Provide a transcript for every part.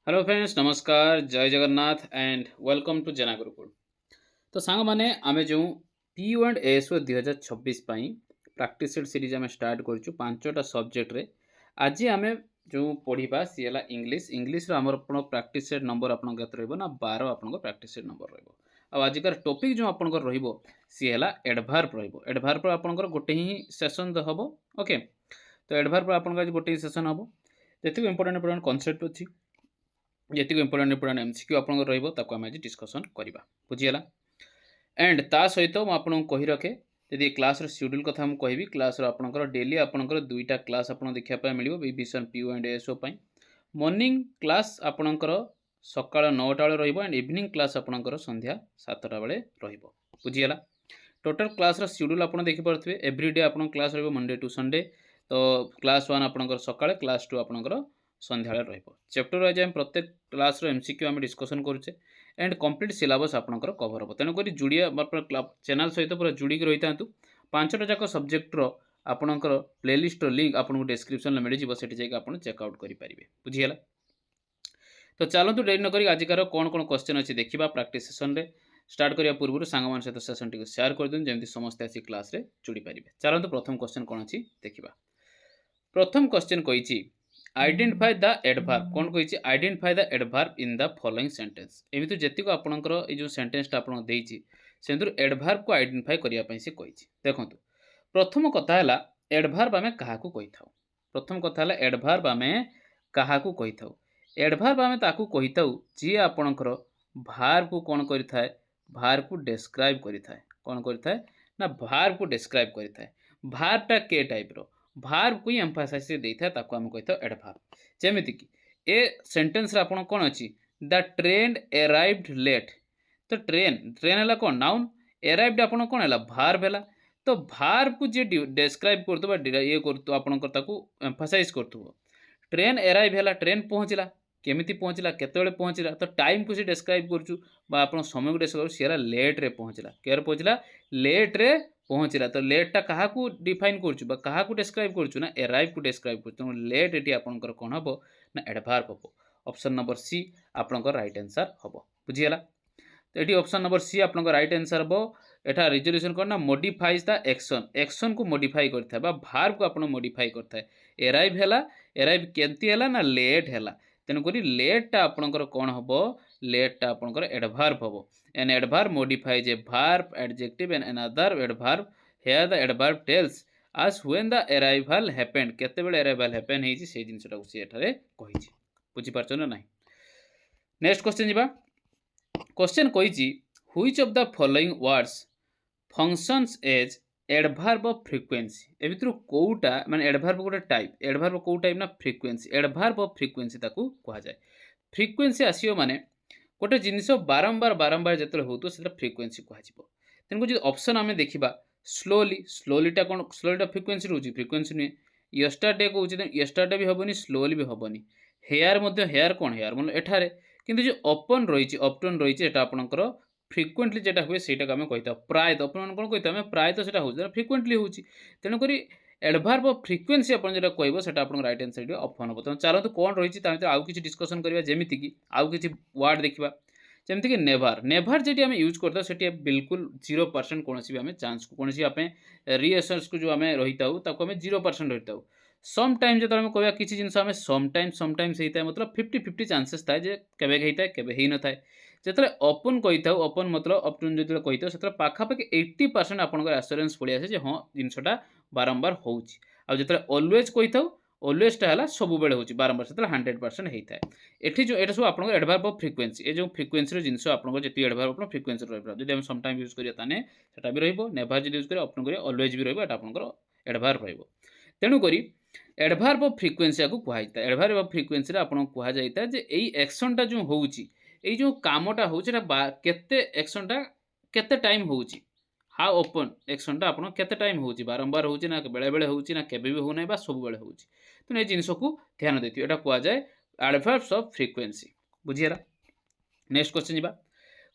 Hello friends, नमस्कार, जय Jagannath and welcome to Jena Gurukul. तो सांग माने आमे जो पीयू एंड एएसओ 2026 पाई प्रैक्टिस सेट सीरीज आमे स्टार्ट करछु पांचटा सब्जेक्ट रे। आज आमे जो पढ़िबा सी हला इंग्लिश। इंग्लिश रो हमर अपन प्रैक्टिस सेट नंबर अपन केत रहबो ना 12 अपन प्रैक्टिस सेट नंबर रहबो। आ आज कार टॉपिक जो अपन रहबो सी हला एडवर्ब रहबो। एडवर्ब अपन गोटे ही सेशन हबो। ओके, तो एडवर्ब अपन आज गोटे ही सेशन हबो। जेतिक इंपोर्टेंट इंपोर्टेंट कांसेप्ट अछि, जेतिक इंपोर्टेंट इंपोर्टेंट एमसीक्यू आपन रहइबो ताको हम आज डिस्कशन करबा। बुझियला। एंड ता सहित मु आपन कहि रखे यदि क्लास रो शेड्यूल कथा हम कहबी। क्लास रो आपनकर डेली आपनकर दुईटा क्लास आपन देखिया पाए मिलिबो विजन पीयू एंड एसओ पाई। मॉर्निंग क्लास आपनकर सकाळ 9टा बेले रहइबो एंड इवनिंग क्लास आपनकर संध्या 7टा बेले रहइबो। बुझियला। टोटल क्लास रो शेड्यूल आपन देखि परथबे। एवरीडे आपन क्लास रहइबो मंडे टू संडे। तो क्लास 1 आपनकर सकाळे, क्लास 2 आपनकर संध्याळे रहइबो। चैप्टर वाइज हम प्रत्येक क्लास रो एमसीक्यू हम डिस्कशन करूचे एंड कंप्लीट सिलेबस आपनकर कवर हो। तेणुक जुड़िया चैनल सहित पूरा जोड़ी रही था। पांचटा जाक सब्जेक्ट रो आपनकर प्लेलिस्ट रो लिंक आपको डिस्क्रिप्शन में मिल जाए, सेठी जाके आप चेकआउट करेंगे। बुझीगला। तो चलतु डेरी नक आजिकार कौन कौन क्वेश्चन अच्छी देखा प्रैक्टिस सेशन रे। स्टार्ट करने पूर्व सांग मान सहित सेशन टी शेयर कर दिन जमी समस्त आसी क्लास रे जोड़ी पारे। चलतु प्रथम क्वेश्चन कौन अच्छी देखा। प्रथम क्वेश्चन कही आइडेंटिफाई द एडवर्ब। कौन कही identify the adverb in the following sentence. एमती जीक आपंकर जो सेंटेंसटा आपको देती से एडवर्ब को आइडेंटिफाई करने से कही। देखो प्रथम कथा है एडवर्ब आम क्या कही था। प्रथम कथा है एडवर्ब आम क्या कही था। एडवर्ब आम ताकू कही था जी आपणकर भार को कौन करें, भार को डेस्क्राइब करें। कौन करें ना भार को डेस्क्राइब करें। भारटा के टाइप रो भार को ही एम्फासाइज देता है आम कही एडवर्ब। जमीती कि ए सेंटेंस रे आपन कौन अच्छी द ट्रेन अराइव्ड लेट। तो ट्रेन ट्रेन है कौन नाउन, अराइव्ड आपन कौन है भार्ब है। तो भार्ब को जी डेस्क्राइब कर ये कर एम्फासाइज कर ट्रेन अराइव है ट्रेन पहुँचला केमिति पहुँचला केतबेले पहुँचला। तो टाइम को सी डेस्क्राइब कर समय को डेस्क्राइब कर लेट रे पहुँचला। केयर पहुँचला लेट रे पहुँचला। तो लेटा क्या डिफाइन क्या डेस्क्राइब करूँ ना अराइव को डेस्क्राइब कर लेट ये आपंकर कौन हम ना एडवर्ब हम। ऑप्शन नंबर सी आपंकर राइट आंसर हम। बुझीगला। तो ये ऑप्शन नंबर सी आपंकर राइट आंसर हम। एटा रिजोल्यूशन कौन ना मॉडिफाइज द एक्शन। एक्शन को मॉडिफाई करता है भार्ब को आप मॉडिफाई करता है। अराइव है अराइव केमती है ना लेट है। तेणुक लेटा आपंकर कौन हम लेटा आपंकर एडवर्ब हम। An adverb modifies a verb adjective and another adverb. Here the adverb tells as when the arrival happened केतेबेले arrival happen हेजी से जिनसटा से एठारे कहिछि। बुझि पारछन ना नाही। नेक्स्ट क्वेश्चन जिबा। क्वेश्चन कहिछि which of the following words functions as adverb of frequency. ए भितर कोउटा माने एडवर्ब गोटे टाइप। एडवर्ब को टाइप ना फ्रीक्वेंसी। एडवर्ब ऑफ फ्रीक्वेंसी ताकू कहा जाय। फ्रीक्वेंसी आसीयो माने गोटे जिनिस बारंबार बारंबार जतले होतो सेटा फ्रीक्वेंसी कहा जिवो। तेनको जे ऑप्शन आमे देखिबा स्लोली स्लोलीटा कौन स्लोलीटा फ्रीक्वेंसी रोची फ्रीक्वेंसी नुहे। यस्टरडे को यस्टरडे भी हेनी स्लोली भी हेनी। हेयर हेयर कौन हेयर मतलब एठारे किंतु जो ओपन रही अपटन रही आपंकर फ्रिक्वेंटली जेटा हुए सेटा आम कही प्रायत अपन कौन कही आम प्रायत से फ्रिक्वेंटली हो। तेणुक एडवर्ब ऑफ फ्रिक्वेंसी आप कह से राइट आंसर ऑप्शन हम। तो चलते कौन रही आउ कि डिस्कसन करवा जमीती कि आउ कि वर्ड देखा जमीक नेभार। नेभार जी आम यूज करता से बिल्कुल 0% कौन भी आम चांस को कौन रिएसर्स को जो आम रही था आम 0% रही था। सम टाइम जो आम कह किसी जिन समटाइम्स होता है मतलब 50-50 चांसेस थाए केवे होता है केवे न थाए। जिते ओपन कही था ओपन मतलब अपटन जो कही था से पाखापाखि 80% आपंकर आश्योरेंस पड़े आसे हाँ जिनसा बारंबार होते। ऑलवेज कही था ऑलवेजटा है सब बेले हो बारंबार से 100% होता है। ये जो ये सब आप एडवर्ब ऑफ फ्रिक्वेंसी ये जो फ्रिक्वेंसी जिनस आप जी एडवर्ब आप फ्रिक्वेंसी रही है समटाइम यूज करें भी रेभार जो यूज करें ओपन करें ऑलवेज भी रहा एडवर्ब रही। तेणुक एडवर्ब ऑफ फ्रिक्वेंसी को कहुई था। एडवर्ब ऑफ फ्रिक्वेंसी आपको कहुई था जे यही एक्शनटा जो होची ये जो कामटा होते एक्शनटा केते टाइम होची हाउ ओपन एक्शनटा आप केते टाइम होची बारंबार होची ना बेले बेले होची ना केबे भी होना बा सब बेले होची। तो ये जिनस को ध्यान देती है कह जाए एडवर्ब्स ऑफ फ्रिक्वेंसी। बुझीगला। नेक्स्ट क्वेश्चन जा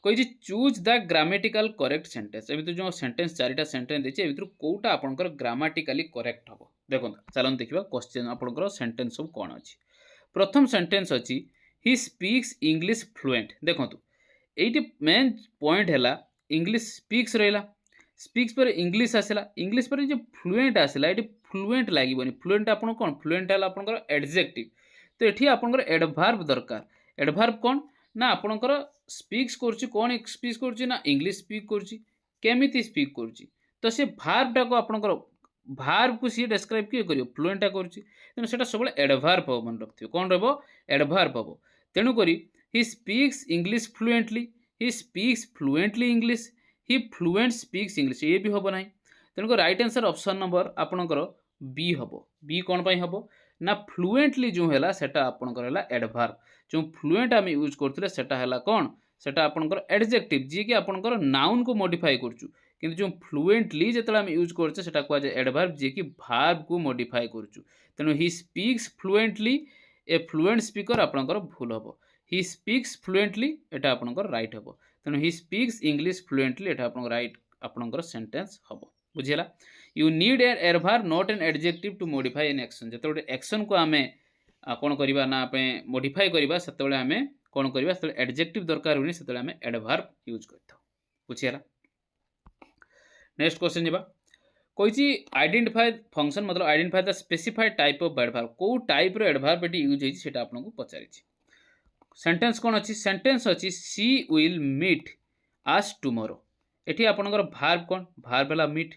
कही choose the grammatical correct sentence. ए जो सेंटेंस 4टा सेंटेंस देती है कौटा आपंकर ग्रामेटिकली करेक्ट हम। देखो चलते देखा क्वेश्चन आपंकर सेंटेंस सब कौन अच्छी। प्रथम सेंटेंस अच्छी हि स्पीक्स इंग्लिश फ्लुएंट देखो ये मेन पॉइंट है इंग्लिश स्पीक्स रहा स्पीक्स पर इंग्लिश आसला इंग्लिश पर जो फ्लुएंट आसला ये फ्लुएंट लगे फ्लुएंट आप कौन फ्लुएंट है आपंकर एडजेक्टिव तो ये आपंकर एडभार्ब दरकार एडभार्ब कौन ना आपंकर स्पीक्स करुच्ची कौन स्पीक्स करुच्ची ना इंग्लिश स्पीक करुच्ची केमिति स्पीक करुच्ची तो से भार्बटा को आपंकर भार्ब को सी डेस्क्राइब किए कर फ्लुएंटा करुच्ची तेणु से सब एडभार्ब हम मन रखिए कौन रहा एडभार्ब हम तेणुक हि स्पीक्स इंग्लिश फ्लुएंटली हि स्पीक्स फ्लुएंटली इंग्लिश हि फ्लुएंट स्पीक्स इंग्लिश ये भी हम ना तेणुक रईट आंसर ऑप्शन नंबर आपणकर बी हम बी कौन पाई हम ना फ्लुएंटली जो है सेटा आपणकर एडभार्ब जो फ्लुएंट आम यूज करते सेटा कौन सेटा आपणकर एडजेक्टिव जी कि आपणकर नाउन को मॉडिफाई करचु किंतु जो फ्लुएंटली जो आम यूज करते सेटा कह जाए एडभार्ब जी कि भार्ब को मॉडिफाई करचु तेणु हि स्पीक्स फ्लुएंटली ए फ्लुएंट स्पीकर आपणकर भूल हम हि स्पीक्स फ्लुएंटली एटा आपणकर राइट हम तेणु हि स्पीक्स इंग्लिश फ्लुएंटली एटा आपणकर राइट आपणकर सेंटेंस हम बुझीला you need an adverb not an adjective to modify an action जो एक्शन को आम कौन करवा ना मॉडिफाई करवा से आम कौन करवा से एडजेक्टिव दरकार हुए से आम एडभार्ब यूज कर बुझीला नेक्स्ट क्वेश्चन जावा कही आइडेंटिफाई फंक्शन मतलब identify the specified type of adverb कौ टाइप रो एडभार्ब ये यूज होती है आपको पचारि सेंटेंस कौन अच्छी सेंटेंस अच्छी सी विल मीट आज टुमोरो एटी आपणकर भार्ब कौन भार्ब है मीट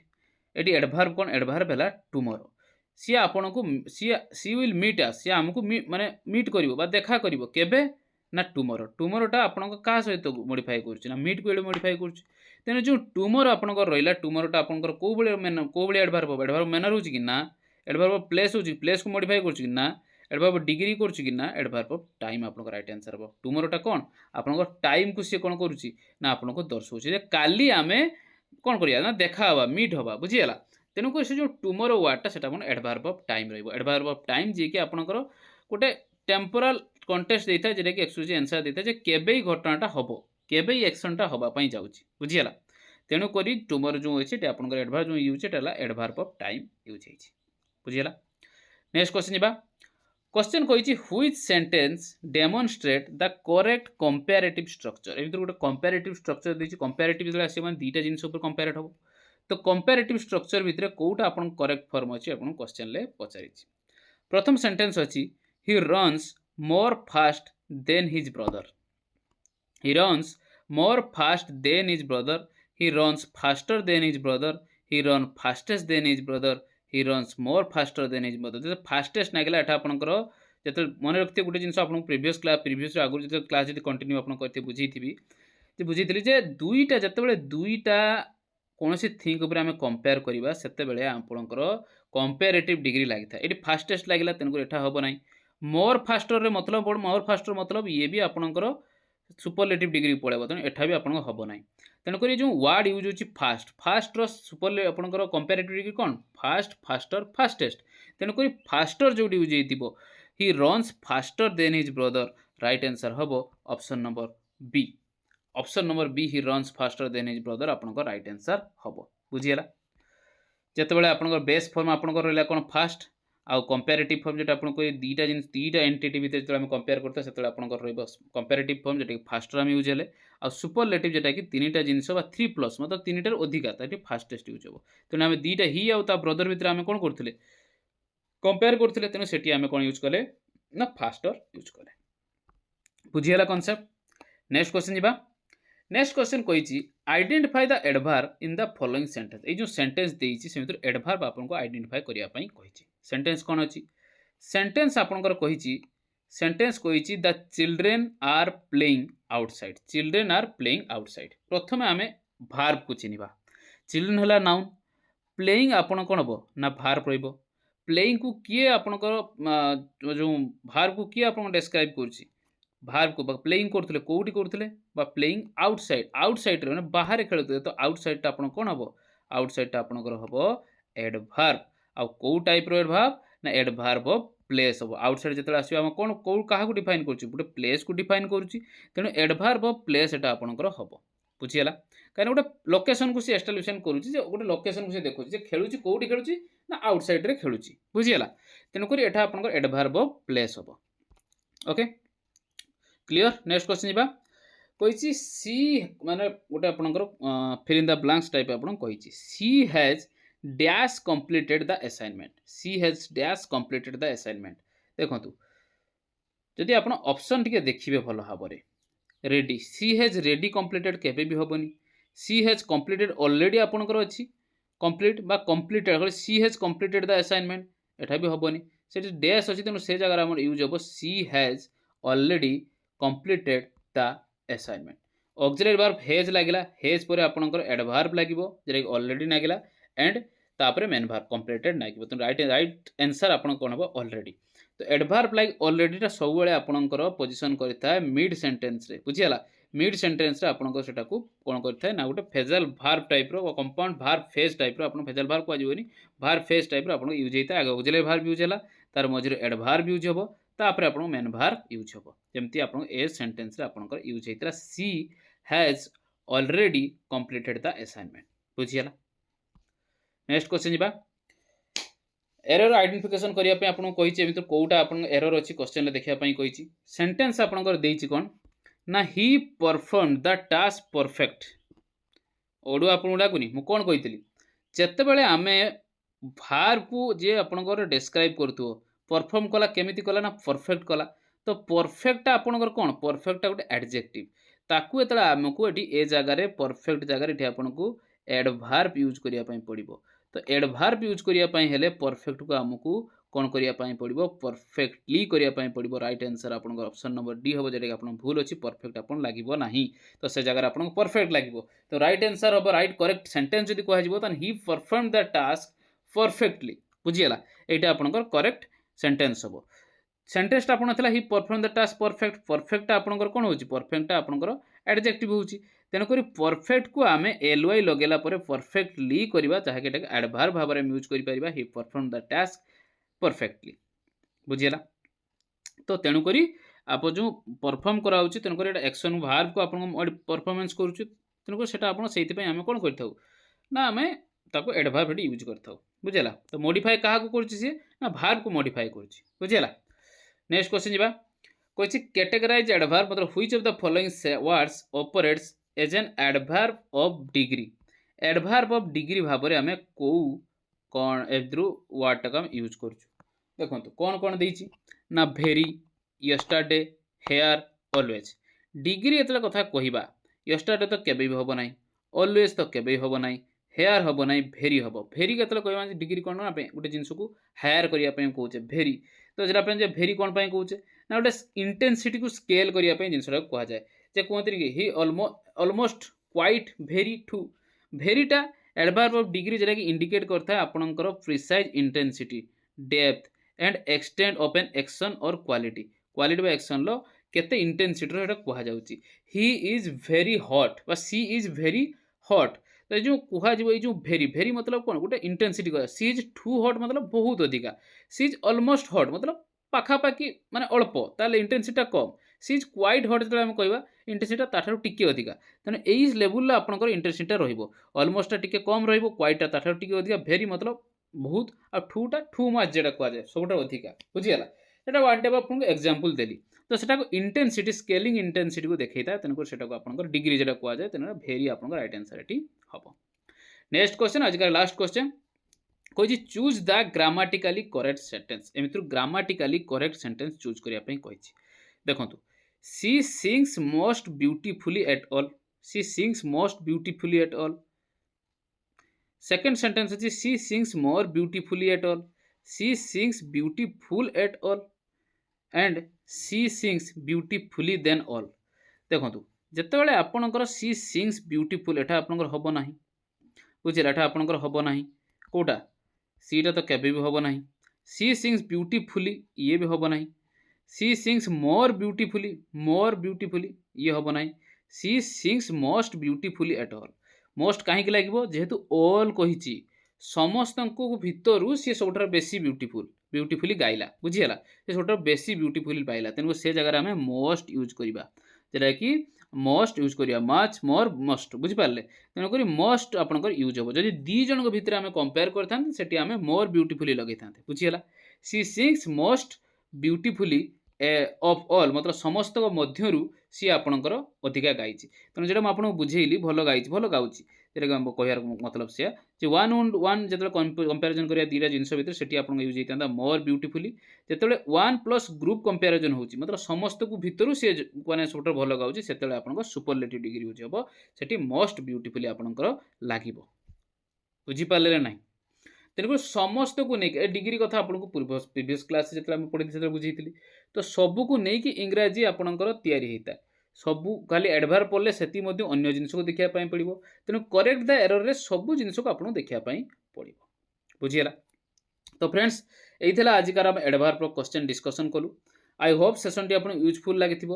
एटी एडभार्ब कौन एडभार्ब है टुमोरो सी आपण को सी विल मीट सी आमको माने मीट कर देखा कर ना टुमोरो टुमोरोटा आपण क्या सहित मॉडिफाई कर मीट को मॉडिफाई कर तेणु जो टुमोरो आपंकर रहा टुमोरोटा आपंकर कौ भाई एडभार्ब हम एडभार्ब मैनर हो कि ना एडभार्ब प्लेस हो प्लेस को मॉडिफाई कर ना एडभार्ब डिग्री कर एडभार्ब टाइम आप राइट आंसर हम टुमोरोटा कौन आपंकर टाइम को सी कौन करुच्ची ना आपको दर्शाऊँ काली आम कौन करा देखा हवा मीट हवा बुझीगला तेणुक से जो टुमोरो वार्डटा से adverb of time adverb of time जी कि आपंकर गोटे टेम्पोराल कंटेस्ट देता है जोटा कि एक्सक्लूसिव आंसर देता है केबे घटनाटा हम केबे एक्शनटा हवाई जाऊँ बुझीगला तेणुक टुमोरो जो अच्छे आपंकर एडभार्ब जो यूज है एडभार्ब ऑफ टाइम यूज है बुझीगला नेक्स्ट क्वेश्चन जा क्वेश्चन कही which sentence demonstrate the correct comparative structure एम गोटे कंपैरेटिव स्ट्रक्चर देती कंपैरेटिव जो आस दुईटा जिनस कंपेयर हम तो कंपैरेटिव स्ट्रक्चर भितर कौटा आप करेक्ट फॉर्म अच्छी आपको क्वेश्चन पचारि प्रथम सेंटेंस अच्छी he runs more fast than his brother he runs more fast than his brother he runs faster than his brother he run fastest than his brother he runs more faster than his brother जो fastest नागिला एटा आपनकर जो मन रखते गोटे जिन आप previous आगुरी जो क्लास जो कंटिन्यू आप बुझी जे दुईटा जो दुईटा कौन सी थिंग उपर आम कंपेयर करवा से आपंकर कंपेरेटिव डिग्री लगी था ये फास्टेस्ट लगे तेणुक एटा हम ना मोर फास्टर मतलब मोर फास्टर मतलब ये भी आपंकर सुपरलेटिव डिग्री पड़ेगा तेणु एटा भी आपको हम ना तेणुक जो वार्ड यूज हो फास्ट फास्ट सुपर आपंकर कंपेरेटिव डिग्री कौन फास्ट फास्टर फास्टेस्ट तेणुक फास्टर जो यूज हो he runs faster than his brother right answer हम option number B option number B he runs faster than his brother आपंकर right answer हम बुझीगला जिते आपंकर बेस फॉर्म आपंकर रहा कौन फास्ट आउ कंपेरेटिव फॉर्म जो आपको दुईटा जिन दुईटा एंटिटी भितर जो आम कंपेयर करते हैं आपंकर कंपेरेटिव फॉर्म जोटा कि फास्टर आम यूज है आ सुपरलेटिव जोटा कि तीनटा जिनस थ्री प्लस मतलब तीनटार अधिका ये फास्टेस्ट यूज हम तेणु आम दुईटा ही आउ ब्रदर भितर आम कौन करते कंपेयर करते तेणु से आम कौन यूज कले ना फास्टर यूज कले बुझीगला कॉन्सेप्ट नेक्स्ट क्वेश्चन जा नेक्स्ट क्वेश्चन कही identify the adverb in the following sentence ये जो सेंटेंस देती से एडभार्ब आपको आइडेंटिफाई करने कही सेंटेंस कौन अच्छी सेंटेंस आपंकर कही सेंटेंस कही the children are playing outside children are playing outside प्रथम आम भार्ब को चिन्हवा चिल्ड्रेन है नाउन प्लेइंग आपन कौन हम ना भार्ब रही प्लेइंग को किए आपंकर जो भार्ब को किए आप डेस्क्राइब कर भार्ब को प्लेइंग करते कौटी करते प्लेइंग आउटसाइड मैंने बाहर खेलुते तो आउटसाइड आप कौन हम आउटसाइड आपंकर हम एडभार्ब आउ कौ टाइप एडभार्ब ना एडभार्ब ऑफ प्लेस हम आउटसाइड जो आस कौन कौ क्या डिफाइन कर प्लेस को डिफाइन करुच्ची तेणु एडभार्ब ऑफ प्लेस एटा आपंकर हम बुझीगला कहीं गोटे लोकेशन को सी एस्टाब्लिशन करुच्ची गोटे लोकेशन को सी देखुची खेलुची कौटी खेलुची ना आउटसाइड रे खेलुची बुझीगला तेणुक एटा आपंकर एडभार्ब ऑफ प्लेस हम ओके क्लियर नेक्स्ट क्वेश्चन जीवा कही सी माने गोटे आपनकर fill in the blanks type आपन कही she has dash completed the assignment she has dash completed the assignment देखंतु जदि आपन ऑप्शन टिके देखिबे भल भाबरे ready she has ready completed केबे भी होबनी सी हैज कंप्लीटेड ऑलरेडी आपनकर अछि कंप्लीट बा completed she has completed the assignment एठा भी होबनी सेठी डैश अछि तेनु से जगह हमर यूज होबो she has already completed the assignment auxiliary verb has लागिला हैज परे आपनकर एडवर्ब लागिवो जेरे ऑलरेडी लागिला एंड तापरे मेन वर्ब कंप्लीटेड लागिवो तो राइट आंसर आपन कोन होबो ऑलरेडी तो एडवर्ब लाइक ऑलरेडी टा सब बेले आपनकर पोजीशन करता मिड सेंटेंस रे बुझियाला मिड सेंटेंस रे आपनकर सेटा को कोन करता ना गोटे फेजल वर्ब टाइप रो कंपाउंड वर्ब फेज टाइप रो आपन फेजल वर्ब को आजिवनी वर्ब फेज टाइप रो आपन यूज हेता आगे ऑक्सिलरी वर्ब यूज होला तार मझिरे एडवर्ब यूज होबो तापर आपन मेन वर्ब यूज होबो जेमती आपन ए सेंटेंस रे आपनकर यूज हेतरा she has already completed the assignment बुझियाला नेक्स्ट क्वेश्चन जिबा एरर आइडेंटिफिकेशन करिया पे आपन कहिछि एमितो कोउटा आपन एरर अछि क्वेश्चन ले देखिया पई कहिछि सेंटेंस आपनकर देइछि कोन ना ही परफॉर्म द टास्क परफेक्ट ओडु आपन डाकुनी मु कोन कहितली जत्ते बेले आमे वर्ब को जे आपनकर डिस्क्राइब करथु परफॉर्म कला केमिति कला ना परफेक्ट कला तो परफेक्ट आपनकर कोन परफेक्ट गोटे एडजेक्टिव ताकू एतला हमकु एठी ए जगह रे परफेक्ट जगह रे एठी आपनकु एडवर्ब यूज करिया पई पड़िबो तो एडवर्ब यूज करिया पई हेले परफेक्ट को हमकु कोन करिया पई पड़िबो परफेक्टली करिया पई पड़िबो राइट आंसर आपनकर ऑप्शन नंबर डी होबो जेटा आपन भूल अछि परफेक्ट आपन लागिबो नाही तो से जगह आपन परफेक्ट लागिबो तो राइट आंसर होबो राइट करेक्ट सेंटेंस जदी कहै जिवो तन he perform the task perfectly बुझियला एटा आपनकर करेक्ट सेंटेंस होबो सेंटेंस ता आपन थला he perform the task perfect perfect आपनकर कोन होची परफेक्ट आपनकर एडजेक्टिव होची तेन करी परफेक्ट को आमे एलवाई लगेला परे परफेक्टली करबा चाहे केटा एडवर्ब भाबरे यूज करि परिबा ही परफॉर्म द टास्क परफेक्टली बुझियला तो तेनु करी आप जो परफॉर्म करा होची तेनु करी एटा एक्शन वर्ब को आपन परफॉर्मेंस करूची तेनु को सेटा आपन सेति पई आमे कोन करथाउ ना आमे ताको एडवर्ब हेडी यूज करथाउ बुझियला तो मॉडिफाई कहा को करची से ना वर्ब को मॉडिफाई करची बुझियला नेक्स्ट क्वेश्चन जिबा कोछि कैटेगराइज एडवर्ब मतलब which of the following words operates as an adverb of degree adverb of degree भाबरे हमें को कोन एद्रु वर्ड तक हम यूज करछु देखंतु कोन कोन देइछि ना भेरी यस्टरडे हेयर ऑलवेज डिग्री एतला कथा कहिबा यस्टरडे तो केबे भी होबो नाही ऑलवेज तो केबे होबो नाही हेयर होबो नाही भेरी होबो भेरी केतला कहबा डिग्री कोन ना पे गोटे जिंस को हायर करिया पे कहउचे भेरी तो जरा पे जे भेरी कोन पे कहउचे ना गोटे इंटेंसिटी को स्केल करिया पे जिंसटा कहा जाय जे कहंतरी कि ही ऑलमोस्ट क्वाइट भेरी टू भेरीटा एडवर्ब ऑफ डिग्री जेटा कि इंडिकेट करता है आपनकर precise intensity depth and extent of an action और क्वालिटी क्वालिटी बा एक्शन लो केते इंटेंसिटी रो एटा कहा जाउची ही इज वेरी हॉट बा सी इज वेरी हॉट तो जो कहा जीवो जो भेरी भेरी मतलब कोन गोटे इंटेंसिटी कह सी इज टू हॉट मतलब बहुत अधिका सी इज ऑलमोस्ट हॉट मतलब पाखापाखि माने अल्प ताले इंटेंसिटी कम सी इज क्वाइट हॉट जो आम कहवा इंटेंसिटी ताठारु टिके अधिका तेना एई लेवल ला आपनकर इंटेंसिटी रहइबो ऑलमोस्ट टिके कम रहइबो क्वाइट ताठारु टिके अधिका भेरी मतलब बहुत आ ठूटा ठू मास जेटा कहा जाय सबटा अधिका बुझियाला एटा वन टाइप आपन एग्जांपल देली तो सेटा को इंटेंसिटी स्केलिंग इंटेंसिटी को देखैता तेनकर सेटा को आपनकर डिग्री जेटा कहा जाय तेना भेरी आपनकर राइट आंसर एटी हबो नेक्स्ट क्वेश्चन आज का लास्ट क्वेश्चन कोइ choose the grammatically correct sentence एमित्र ग्रामेटिकली करेक्ट सेंटेंस चूज करिया पई कहिछि देखंतु she sings most beautifully at all she sings most beautifully at all second sentence अछि she sings more beautifully at all she sings beautiful at all and she sings beautifully then all देखंतु जते बेले आपनकर सी sings beautiful एटा आपनकर होबो नाही बुझिला एटा आपनकर होबो नाही कोटा सीटा तो केबे भी होबो नाही सी सिंग्स ब्यूटीफुली ये भी होबो नाही सी सिंग्स मोर ब्यूटीफुली ये होबो नाही she sings most beautifully at all most काहे कि लागबो जेहेतु ऑल कहिची समस्तंको भितरु से सबठार बेसी ब्यूटीफुली गाइला बुझिला से सबठार बेसी ब्यूटीफुली पाइला तेनु से जगह हमें मोस्ट यूज करिबा जेटा कि मोस्ट यूज करिया मच मोर मोस्ट बुझि पारले तेनु करी मोस्ट आपनकर यूज होबो जदि दी जन को भितर हमें कंपेयर करथान सेठी हमें मोर ब्यूटीफुली लगैथान बुझिला she sings most beautifully of all मतलब समस्त मध्यरु सी आपणकर अधिका गाई तेणु जो आपको बुझेली भल गाई भल गाँची जोटा कह मतलब से वन ऑन वन जो कंपेरिजन करा दीटा जिनस भितर से यूज होता मोर ब्यूटीफुली जो वन प्लस ग्रुप कंपेरिजन हो मतलब समस्त को भितर सी मैंने सब भल गाँची से आप सुपरलेटिव डिग्री यूज हम से मोस्ट ब्यूटीफुली आपंकर लगे बुझीपारे ना तेणुक समस्त को लेकिन डिग्री कथा आपको प्रीवियस क्लास जो पढ़ी से बुझे तो सबू को लेकिन इंग्राजी आपणकर होता है सबू खाली एडभार पढ़ले से अन्य जिन को देखापी पड़ो तेणु करेक्ट द एरर रे सबू जिन को आपको देखापी पड़ो बुझीगला तो फ्रेंड्स यही आजिकार आम एडभार क्वेश्चन डिस्कसन कलु आई होप सेसन टी आपको यूजफुल लगी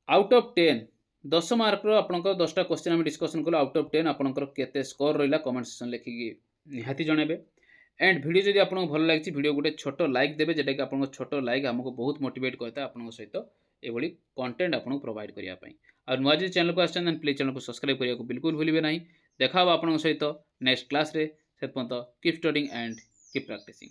आउट ऑफ 10 10 मार्क आपंकर 10टा क्वेश्चन आम डिस्कसन कलु आउट ऑफ 10 आपंकर केते स्कोर रहा कमेंट सेक्शन लिखिकी निहाती जनइबे एंड वीडियो जब आपको भल लगी वीडियो गोटे छोट लाइक देवे जोटा कि आपको छोट लाइक आमको बहुत मोटिवेट करता है आपंक सहित ये कंटेंट आपको प्रोवाइड करने और नुआ जो चैनल को आसान प्लीज चैनल को सब्सक्राइब करने को बिल्कुल भूलिए ना देखा आप सहित नेक्स्ट क्लास रे से keep studying and keep practising.